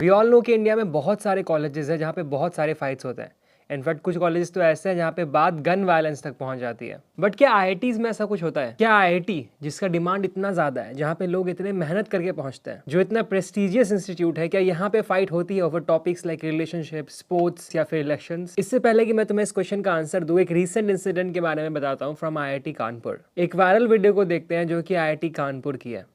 We all know कि India में बहुत सारे कॉलेजेस हैं जहाँ पे बहुत सारे फाइट्स होते हैं। इनफैक्ट कुछ कॉलेजेस तो ऐसे हैं जहाँ पे बात गन वायलेंस तक पहुँच जाती है। बट क्या आईआईटीज में ऐसा कुछ होता है? क्या आईआईटी जिसका डिमांड इतना ज़्यादा है, जहाँ पे लोग इतने मेहनत करके पहुँचते हैं, जो इतना प्रेस्टिजियस इंस्टीट्यूट है, क्या यहाँ पे फाइट होती है over topics like relationship, sports या फिर इलेक्शंस? इससे पहले कि मैं तुम्हें इस क्वेश्चन का आंसर दूँ, एक रीसेंट इंसिडेंट के बारे में बताता हूँ फ्रॉम आईआईटी कानपुर। एक वायरल वीडियो को देखते हैं जो कि आईआईटी कानपुर की है।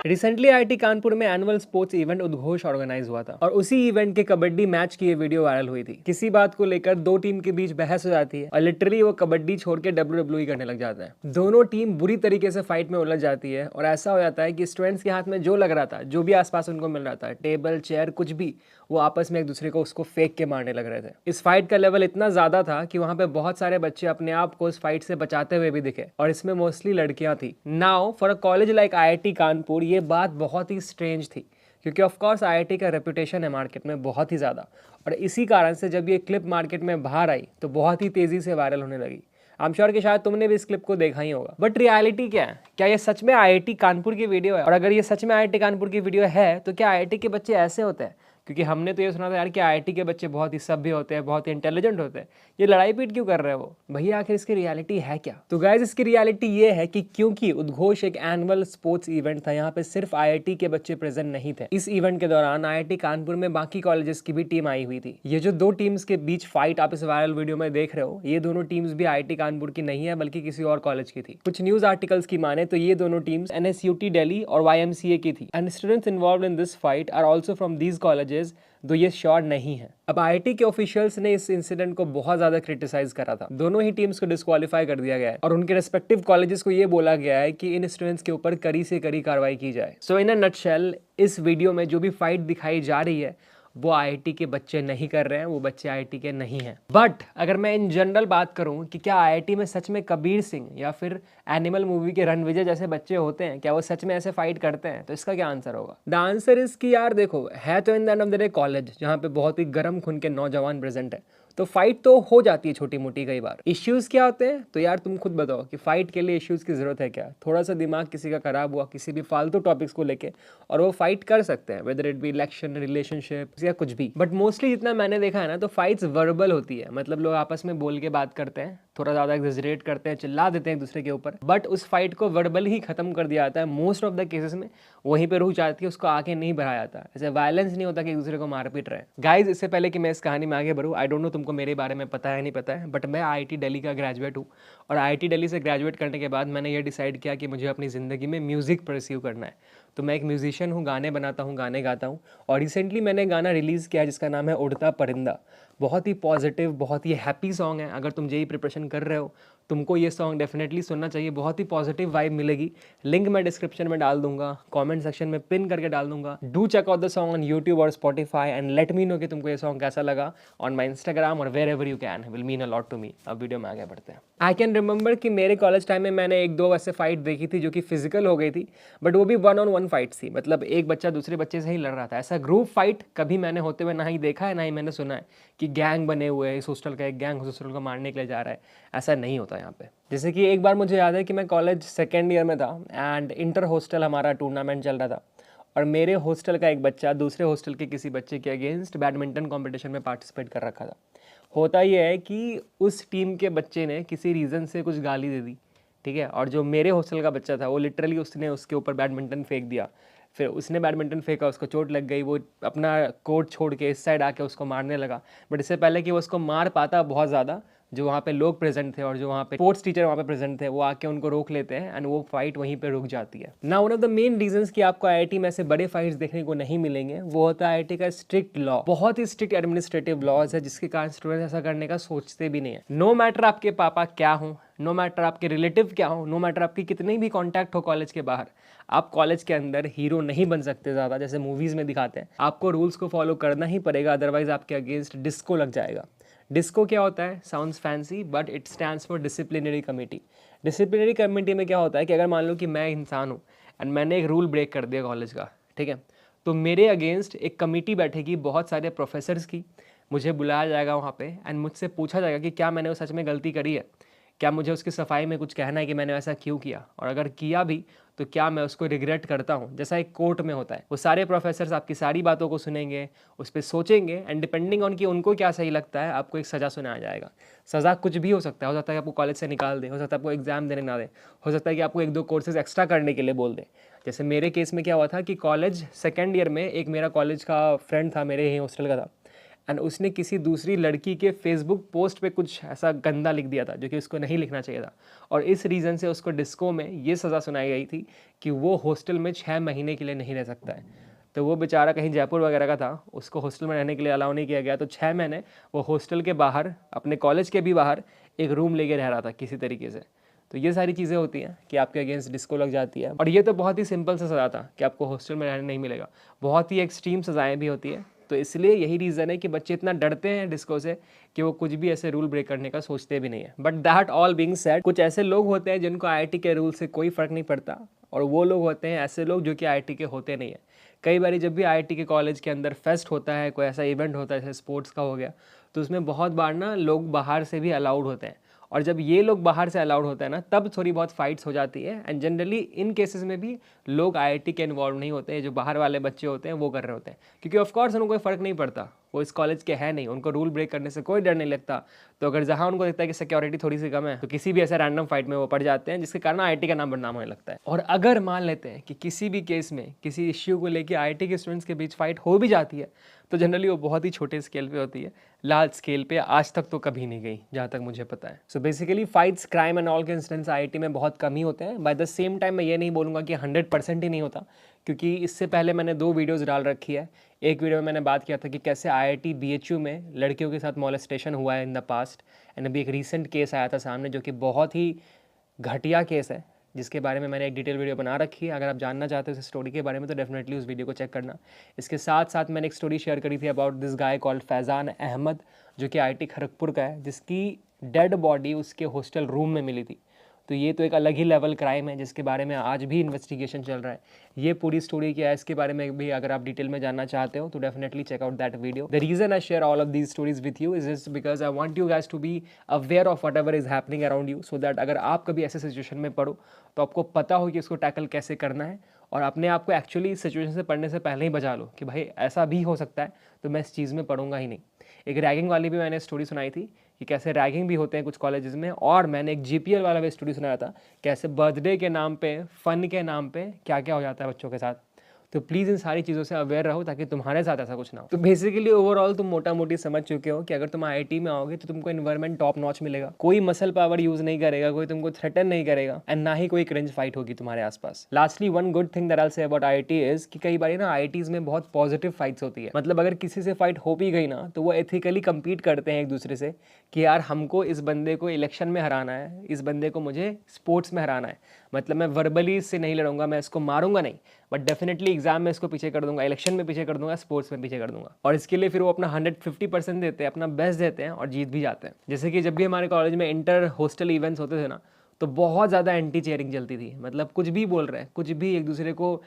रिसेंटली आईआईटी कानपुर में एनुअल स्पोर्ट्स इवेंट उद्घोष ऑर्गेनाइज हुआ था और उसी इवेंट के कबड्डी मैच की ये वीडियो वायरल हुई थी। किसी बात को लेकर दो टीम के बीच बहस हो जाती है और लिटरली वो कबड्डी छोड़ के WWE करने लग जाते हैं। दोनों टीम बुरी तरीके से फाइट में उलझ जाती है और ऐसा हो जाता है कि स्टूडेंट्स के हाथ में जो लग रहा था, जो भी आसपास उनको मिल रहा था, टेबल, चेयर, कुछ भी, वो आपस में एक दूसरे को उसको फेंक के मारने लग रहे थे। इस फाइट का लेवल इतना ज्यादा था कि वहां पे बहुत सारे बच्चे अपने आप को इस फाइट से बचाते हुए भी दिखे और इसमें मोस्टली लड़कियां थी। Now for a college like IIT Kanpur ये बात बहुत ही स्ट्रेंज थी, क्योंकि ऑफ कोर्स आईआईटी का रेपुटेशन है मार्केट में बहुत ही ज़्यादा, और इसी कारण से जब ये क्लिप मार्केट में बाहर आई तो बहुत ही तेज़ी से वायरल होने लगी। आई एम श्योर कि शायद तुमने भी इस क्लिप को देखा ही होगा। बट रियलिटी क्या है? क्या ये सच में आईआईटी कानपुर की वीडियो है? और अगर ये सच में आईआईटी कानपुर की वीडियो है तो क्या आईआईटी के बच्चे ऐसे होते हैं? क्योंकि हमने तो ये सुना था यार कि आईआईटी के बच्चे बहुत ही सभ्य होते हैं, बहुत ही इंटेलिजेंट होते हैं। ये लड़ाई पीट क्यों कर रहे हैं वो भैया? आखिर इसकी रियलिटी है क्या? तो गाइज इसकी रियलिटी ये है कि क्योंकि उद्घोष एक एनुअल स्पोर्ट्स इवेंट था, यहाँ पे सिर्फ आईआईटी के बच्चे प्रेजेंट नहीं थे। इस इवेंट के दौरान आईआईटी कानपुर में बाकी कॉलेजेस की भी टीम आई हुई थी। ये जो दो टीम्स के बीच फाइट आप इस वायरल वीडियो में देख रहे हो, ये दोनों टीम्स भी आईआईटी कानपुर की नहीं है बल्कि किसी और कॉलेज की थी। कुछ न्यूज आर्टिकल्स की माने तो ये दोनों टीम्स एनएसयूटी दिल्ली और वाईएमसीए की थी and students involved in this fight are also from these colleges, though ये श्योर नहीं है। अब आईआईटी के ऑफिशियल्स ने इस इंसिडेंट को बहुत ज्यादा क्रिटिसाइज करा था। दोनों ही टीम्स को डिस्क्वालीफाई कर दिया गया है और उनके रेस्पेक्टिव कॉलेजेस को ये बोला गया है कि इन स्टूडेंट्स के ऊपर कड़ी से कड़ी कार्रवाई की जाए। सो इन अ नटशेल, इस वीडियो में जो भी फाइट दिखाई जा रही है वो आईआईटी के बच्चे नहीं कर रहे हैं, वो बच्चे आईआईटी के नहीं हैं। बट अगर मैं इन जनरल बात करूं कि क्या आईआईटी में सच में कबीर सिंह या फिर एनिमल मूवी के रणविजय जैसे बच्चे होते हैं, क्या वो सच में ऐसे फाइट करते हैं, तो इसका क्या आंसर होगा? द आंसर इज कि यार देखो, है तो in the end of the day college जहाँ पे बहुत ही गर्म खून के नौजवान प्रेजेंट है, तो फाइट तो हो जाती है छोटी मोटी कई बार। इश्यूज क्या होते हैं तो यार तुम खुद बताओ कि फाइट के लिए इश्यूज की जरूरत है क्या? थोड़ा सा दिमाग किसी का खराब हुआ किसी भी फालतू टॉपिक्स को लेके और वो फाइट कर सकते हैं, whether it be election, relationship या कुछ भी। बट मोस्टली जितना मैंने देखा है ना, तो फाइट्स वर्बल होती है, मतलब लोग आपस में बोल के बात करते हैं, थोड़ा ज्यादा एग्जैजरेट करते हैं, चिल्ला देते हैं एक दूसरे के ऊपर, बट उस फाइट को वर्बल ही खत्म कर दिया जाता है। मोस्ट ऑफ द केसेस में वहीं पे रुक जाती है, उसको आगे नहीं बढ़ाया जाता। ऐसे वायलेंस नहीं होता कि एक दूसरे को मार पीट रहे हैं। गाइज इससे पहले कि मैं इस कहानी में आगे बढ़ूँ, आई डोंट नो तुमको मेरे बारे में पता है नहीं पता है, बट मैं आईआईटी दिल्ली का ग्रेजुएट हूँ और आईआईटी दिल्ली से ग्रेजुएट करने के बाद मैंने ये डिसाइड किया कि मुझे अपनी ज़िंदगी में म्यूज़िक परस्यू करना है। तो मैं एक म्यूजिशियन हूँ, गाने बनाता हूँ, गाने गाता हूँ, और रिसेंटली मैंने गाना रिलीज़ किया जिसका नाम है उड़ता परिंदा। बहुत ही पॉजिटिव, बहुत ही हैप्पी सॉन्ग है। अगर तुम जेईई प्रिपरेशन कर रहे हो तुमको ये सॉन्ग डेफिनेटली सुनना चाहिए, बहुत ही पॉजिटिव वाइब मिलेगी। लिंक मैं डिस्क्रिप्शन में डाल दूंगा, कमेंट सेक्शन में पिन करके डाल दूंगा। Do check out the song on YouTube और Spotify and let me know कि तुमको ये सॉन्ग कैसा लगा ऑन माई इंस्टाग्राम और wherever you can, will mean a lot to me. अब वीडियो में आगे बढ़ते हैं। आई कैन रिमेंबर कि मेरे कॉलेज टाइम में मैंने एक दो ऐसे फाइट देखी थी जो कि फिजिकल हो गई थी, बट वो भी 1-on-1 फाइट थी, मतलब एक बच्चा दूसरे बच्चे से ही लड़ रहा था। ऐसा ग्रुप फाइट कभी मैंने होते हुए ना ही देखा है, ना ही मैंने सुना है कि गैंग बने हुए, इस हॉस्टल का एक गैंग उस हॉस्टल को मारने के लिए जा रहा है। ऐसा नहीं होता यहाँ पे। जैसे कि एक बार मुझे याद है कि मैं कॉलेज सेकेंड ईयर में था एंड इंटर हॉस्टल हमारा टूर्नामेंट चल रहा था और मेरे हॉस्टल का एक बच्चा दूसरे हॉस्टल के किसी बच्चे के अगेंस्ट बैडमिंटन कॉम्पिटिशन में पार्टिसिपेट कर रखा था। होता यह है कि उस टीम के बच्चे ने किसी रीज़न से कुछ गाली दे दी, ठीक है, और जो मेरे हॉस्टल का बच्चा था वो लिटरली उसने उसके ऊपर बैडमिंटन फेंक दिया। फिर उसने बैडमिंटन फेंका, उसको चोट लग गई, वो अपना कोर्ट छोड़ के इस साइड आके उसको मारने लगा। बट इससे पहले कि वो उसको मार पाता बहुत ज़्यादा, जो वहाँ पे लोग प्रेजेंट थे और जो वहाँ पे स्पोर्ट्स टीचर वहाँ पे प्रेजेंट थे, वो आके उनको रोक लेते हैं एंड वो फाइट वहीं पे रुक जाती है। ना one of the main reasons कि आपको आईआईटी में ऐसे बड़े फाइट्स देखने को नहीं मिलेंगे, वो होता है आईआईटी का स्ट्रिक्ट लॉ। बहुत ही स्ट्रिक्ट एडमिनिस्ट्रेटिव लॉज है जिसके कारण स्टूडेंट्स ऐसा करने का सोचते भी नहीं है। नो मैटर आपके पापा क्या हो, नो मैटर आपके रिलेटिव क्या हो, नो मैटर आपकी कितने भी कॉन्टैक्ट हो कॉलेज के बाहर, आप कॉलेज के अंदर हीरो नहीं बन सकते ज़्यादा जैसे मूवीज़ में दिखाते हैं। आपको रूल्स को फॉलो करना ही पड़ेगा, अदरवाइज आपके अगेंस्ट डिस्को लग जाएगा। डिस्को क्या होता है? Sounds fancy but it stands for disciplinary committee. Disciplinary committee में क्या होता है कि अगर मान लो कि मैं इंसान हूँ एंड मैंने एक रूल ब्रेक कर दिया कॉलेज का, ठीक है, तो मेरे अगेंस्ट एक कमेटी बैठेगी बहुत सारे प्रोफेसर्स की, मुझे बुलाया जाएगा वहाँ पे एंड मुझसे पूछा जाएगा कि क्या मैंने वो सच में गलती करी है, क्या मुझे उसकी सफाई में कुछ कहना है कि मैंने ऐसा क्यों किया, और अगर किया भी तो क्या मैं उसको रिग्रेट करता हूँ, जैसा एक कोर्ट में होता है। वो सारे प्रोफेसर्स आपकी सारी बातों को सुनेंगे, उस पर सोचेंगे एंड डिपेंडिंग ऑन कि उनको क्या सही लगता है आपको एक सज़ा सुनाया जाएगा। सज़ा कुछ भी हो सकता है, हो सकता है कि आपको कॉलेज से निकाल दे, हो सकता है आपको एग्जाम देने ना दे, हो सकता है कि आपको 1-2 कोर्सेज एक्स्ट्रा करने के लिए बोल दे। जैसे मेरे केस में क्या हुआ था कि कॉलेज सेकेंड ईयर में एक मेरा कॉलेज का फ्रेंड था, मेरे ही हॉस्टल का था, एंड उसने किसी दूसरी लड़की के फेसबुक पोस्ट पे कुछ ऐसा गंदा लिख दिया था जो कि उसको नहीं लिखना चाहिए था, और इस रीज़न से उसको डिस्को में ये सज़ा सुनाई गई थी कि वो हॉस्टल में 6 महीने के लिए नहीं रह सकता है। तो वो बेचारा कहीं जयपुर वगैरह का था, उसको हॉस्टल में रहने के लिए अलाउ नहीं किया गया, तो 6 महीने वो हॉस्टल के बाहर, अपने कॉलेज के भी बाहर एक रूम लेके रह रहा था किसी तरीके से। तो ये सारी चीज़ें होती हैं कि आपके अगेंस्ट डिस्को लग जाती है। और ये तो बहुत ही सिंपल सा सज़ा था कि आपको हॉस्टल में रहने नहीं मिलेगा, बहुत ही एक्सट्रीम सज़ाएँ भी होती है। तो इसलिए यही रीज़न है कि बच्चे इतना डरते हैं डिस्को से कि वो कुछ भी ऐसे रूल ब्रेक करने का सोचते भी नहीं है। But that all being said, कुछ ऐसे लोग होते हैं जिनको आईआईटी के रूल से कोई फ़र्क नहीं पड़ता, और वो लोग होते हैं ऐसे लोग जो कि आईआईटी के होते नहीं है। कई बार जब भी आईआईटी के कॉलेज के अंदर फेस्ट होता है, कोई ऐसा इवेंट होता है जैसे स्पोर्ट्स का हो गया, तो उसमें बहुत बार ना लोग बाहर से भी अलाउड होते हैं, और जब ये लोग बाहर से अलाउड होते हैं ना, तब थोड़ी बहुत फाइट्स हो जाती है। एंड जनरली इन केसेस में भी लोग आईआईटी के इन्वॉल्व नहीं होते हैं, जो बाहर वाले बच्चे होते हैं वो कर रहे होते हैं, क्योंकि ऑफकोर्स उनको कोई फ़र्क नहीं पड़ता, वो इस कॉलेज के हैं नहीं, उनको रूल ब्रेक करने से कोई डर नहीं लगता। तो अगर जहाँ उनको लगता है कि सिक्योरिटी थोड़ी सी कम है, तो किसी भी ऐसे रैंडम फाइट में वो पड़ जाते हैं, जिसके कारण आईआईटी का नाम बदनाम होने लगता है। और अगर मान लेते हैं कि किसी भी केस में किसी इश्यू को लेकर आईआईटी के स्टूडेंट्स के बीच फाइट हो भी जाती है, तो जनरली वो बहुत ही छोटे स्केल पे होती है, लार्ज स्केल पे आज तक तो कभी नहीं गई जहाँ तक मुझे पता है। So basically fights, crime and all के इंसिडेंट्स आईआईटी में बहुत कम ही होते हैं। बाय द सेम टाइम मैं ये नहीं बोलूँगा कि 100% ही नहीं होता, क्योंकि इससे पहले मैंने 2 वीडियोज़ डाल रखी है। एक वीडियो में मैंने बात किया था कि कैसे आईआईटी बीएचयू में लड़कियों के साथ मॉलेस्टेशन हुआ है इन द पास्ट, एंड अभी एक रीसेंट केस आया था सामने जो कि बहुत ही घटिया केस है, जिसके बारे में मैंने एक डिटेल वीडियो बना रखी है। अगर आप जानना चाहते हो इस स्टोरी के बारे में तो डेफिनेटली उस वीडियो को चेक करना। इसके साथ साथ मैंने एक स्टोरी शेयर करी थी about this guy called Faizan Ahmed, जो कि आईआईटी खड़गपुर का है, जिसकी डेड बॉडी उसके हॉस्टल रूम में मिली थी। तो ये तो एक अलग ही लेवल क्राइम है जिसके बारे में आज भी इन्वेस्टिगेशन चल रहा है। ये पूरी स्टोरी क्या है इसके बारे में भी अगर आप डिटेल में जानना चाहते हो तो definitely check out that video. The reason I share all of these stories with you is just because I want you guys to be aware of whatever is happening around you, so that अगर आप कभी ऐसे situation में पढ़ो तो आपको पता हो कि उसको टैकल कैसे करना है, और अपने आप को एक्चुअली इस सिचुएशन से पढ़ने से पहले ही बचा लो कि भाई ऐसा भी हो सकता है, तो मैं इस चीज़ में पढ़ूंगा ही नहीं। एक रैगिंग वाली भी मैंने स्टोरी सुनाई थी कि कैसे रैगिंग भी होते हैं कुछ कॉलेजेस में, और मैंने एक जीपीएल वाला भी स्टोरी सुनाया था कैसे बर्थडे के नाम पे, फन के नाम पे क्या क्या हो जाता है बच्चों के साथ। तो प्लीज़ इन सारी चीज़ों से अवेयर रहो ताकि तुम्हारे साथ ऐसा कुछ ना हो। तो बेसिकली ओवरऑल तुम मोटा मोटी समझ चुके हो कि अगर तुम आईआईटी में आओगे तो तुमको एनवायरनमेंट टॉप नॉच मिलेगा, कोई मसल पावर यूज़ नहीं करेगा, कोई तुमको थ्रेटन नहीं करेगा, एंड ना ही कोई क्रिंज फाइट होगी तुम्हारे आसपास। Lastly one good thing that I will say about IIT is कि कई बार ना आईआईटीज में बहुत पॉजिटिव फाइट्स होती है। मतलब अगर किसी से फाइट हो भी गई ना तो वो एथिकली कम्पीट करते हैं एक दूसरे से कि यार हमको इस बंदे को इलेक्शन में हराना है, इस बंदे को मुझे स्पोर्ट्स में हराना है। मतलब मैं वर्बली इससे नहीं लड़ूंगा, मैं इसको मारूंगा नहीं, बट डेफिनेटली एग्जाम में इसको पीछे कर दूंगा, इलेक्शन में पीछे कर दूंगा, स्पोर्ट्स में पीछे कर दूंगा। और इसके लिए फिर वो अपना 150% देते हैं, अपना बेस्ट देते हैं और जीत भी जाते हैं। जैसे कि जब भी हमारे कॉलेज में इंटर हॉस्टल इवेंट्स होते थे ना, तो बहुत ज़्यादा एंटी चेयरिंग चलती थी। मतलब कुछ भी बोल रहे हैं, कुछ भी एक दूसरे को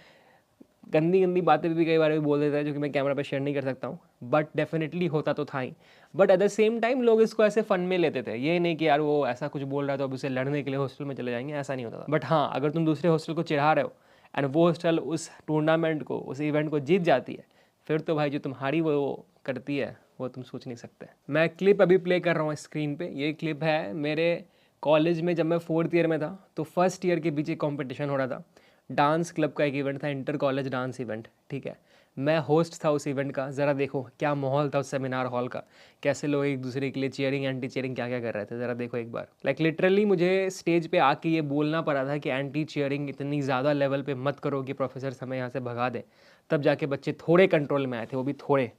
गंदी गंदी बातें भी कई बार भी बोल देता है, जो कि मैं कैमरा पे शेयर नहीं कर सकता हूँ, बट डेफिनेटली होता तो था ही। But at the same time लोग इसको ऐसे फन में लेते थे, ये नहीं कि यार वो ऐसा कुछ बोल रहा है तो अब उसे लड़ने के लिए हॉस्टल में चले जाएंगे, ऐसा नहीं होता था। बट हाँ, अगर तुम दूसरे हॉस्टल को चिढ़ा रहे हो एंड वो हॉस्टल उस टूर्नामेंट को, उस इवेंट को जीत जाती है, फिर तो भाई जो तुम्हारी वो करती है वो तुम सोच नहीं सकते। मैं क्लिप अभी प्ले कर रहा हूँ स्क्रीन पे। ये क्लिप है मेरे कॉलेज में जब मैं 4th ईयर में था, तो फर्स्ट ईयर के बीच एक कॉम्पिटिशन हो रहा था। डांस क्लब का एक इवेंट था, इंटर कॉलेज डांस इवेंट, ठीक है। मैं होस्ट था उस इवेंट का, ज़रा देखो क्या माहौल था उस सेमिनार हॉल का, कैसे लोग एक दूसरे के लिए चीयरिंग एंटी चीयरिंग क्या क्या कर रहे थे, ज़रा देखो एक बार। लाइक लिटरली मुझे स्टेज पे आके ये बोलना पड़ा था कि एंटी चीयरिंग इतनी ज़्यादा लेवल पे मत करो कि प्रोफेसर हमें यहाँ से भगा दें, तब जाके बच्चे थोड़े कंट्रोल में आए थे, वो भी थोड़े,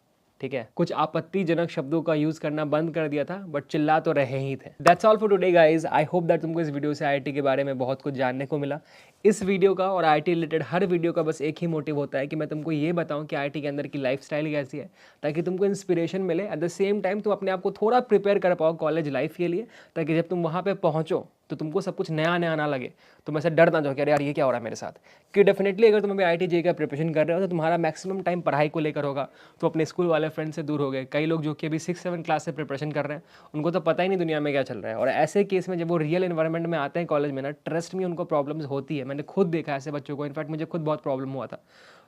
ठीक है। कुछ आपत्तिजनक शब्दों का यूज़ करना बंद कर दिया था, बट चिल्ला तो रहे ही थे। That's all for today guys. I hope that तुमको इस वीडियो से आईआईटी के बारे में बहुत कुछ जानने को मिला। इस वीडियो का और आईआईटी रिलेटेड हर वीडियो का बस एक ही मोटिव होता है कि मैं तुमको ये बताऊं कि आईआईटी के अंदर की लाइफस्टाइल कैसी है, ताकि तुमको इंस्पिरेशन मिले, एट द सेम टाइम तुम अपने आप को थोड़ा प्रिपेयर कर पाओ कॉलेज लाइफ के लिए, ताकि जब तुम वहाँ पे पहुँचो तो तुमको सब कुछ नया नया ना लगे, तुम ऐसे डर ना जाओ कि अरे यार ये क्या हो रहा है मेरे साथ। कि डेफिनेटली अगर तुम अभी आईआईटी जेईई का प्रिपरेशन कर रहे हो तो तुम्हारा मैक्सिमम टाइम पढ़ाई को लेकर होगा, तो अपने स्कूल वाले फ्रेंड से दूर हो गए। कई लोग जो कि अभी 6-7 क्लास से प्रिपरेशन कर रहे हैं, उनको तो पता ही नहीं दुनिया में क्या चल रहा है, और ऐसे केस में जब वो रियल एनवायरनमेंट में आते हैं कॉलेज में ना, ट्रस्ट में उनको प्रॉब्लम्स होती है। मैंने खुद देखा ऐसे बच्चों को, इनफैक्ट मुझे खुद बहुत प्रॉब्लम हुआ था।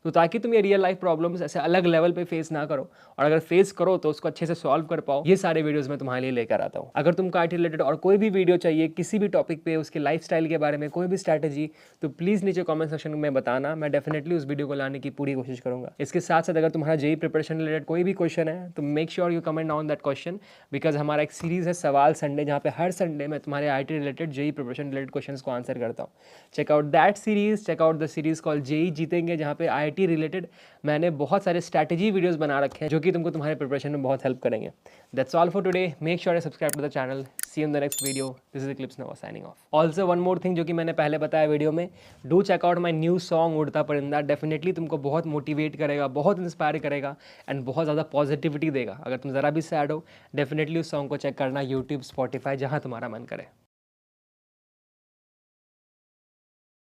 तो ताकि तुम ये रियल लाइफ प्रॉब्लम्स ऐसे अलग लेवल पे फेस ना करो, और अगर फेस करो तो उसको अच्छे से सॉल्व कर पाओ, ये सारे वीडियोस मैं तुम्हारे लिए लेकर आता हूँ। अगर तुमको आईटी रिलेटेड और कोई भी वीडियो चाहिए किसी भी टॉपिक पे, उसके लाइफस्टाइल के बारे में कोई भी स्ट्रैटेजी, तो प्लीज़ नीचे कमेंट सेक्शन में बताना, मैं डेफिनेटली उस वीडियो को लाने की पूरी कोशिश करूंगा। इसके साथ साथ अगर तुम्हारा जेईई प्रिपरेशन रिलेटेड कोई भी क्वेश्चन है तो make sure you comment on that question, because हमारा एक सीरीज है सवाल संडे, जहाँ पे हर संडे मैं तुम्हारे IT related JEE preparation related question को आंसर करता हूँ। Check out that series, check out the series call JEE जीतेंगे, जहाँ पे आईटी रिलेटेड मैंने बहुत सारे स्ट्रैटेजी वीडियोस बना रखे हैं जो कि तुमको तुम्हारे प्रिपरेशन में बहुत हेल्प करेंगे। That's all for today. Make sure subscribe to the channel. See you in the next video. This is Clips Nova signing off. Also one more thing जो कि मैंने पहले बताया वीडियो में, do check out my new song Udta Parinda. Definitely तुमको बहुत motivate करेगा, बहुत इंस्पायर करेगा एंड बहुत ज़्यादा पॉजिटिविटी देगा। अगर तुम ज़रा भी सैड हो, डेफिनेटली उस सॉन्ग को चेक करना, यूट्यूब, स्पॉटिफाई, जहाँ तुम्हारा मन करे।